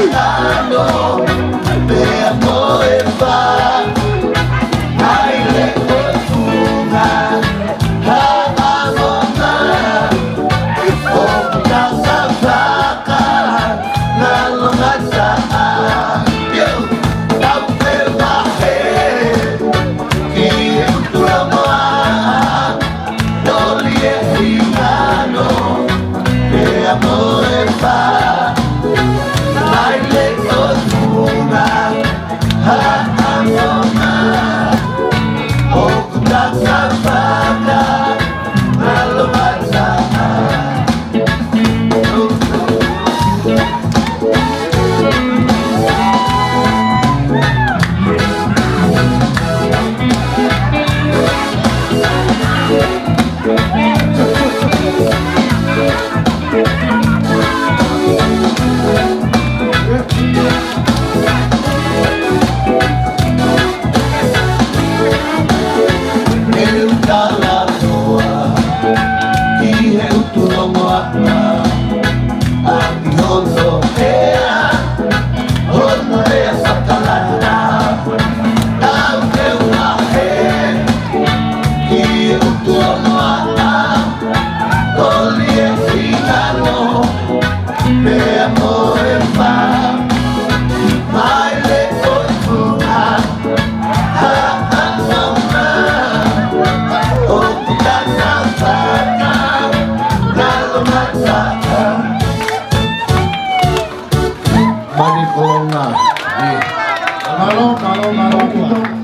Mexicano, de amores va. Ay, lejos una, amamos na. Kung nasasaka, nalungan saan. Yung tampirmahe, kiintuamaan. Dolie Mexicano, de amores va. Ay, lejos una, amamos na. Kung nasasaka, nalungan saan. El Talatoa, y el Tulomoa, Antiondo Ea, Honrea Satalana, Aunque una G, y el Tulomoa, Olie Mexicano, de amores va. Baile con una, Manikolong na. Malo.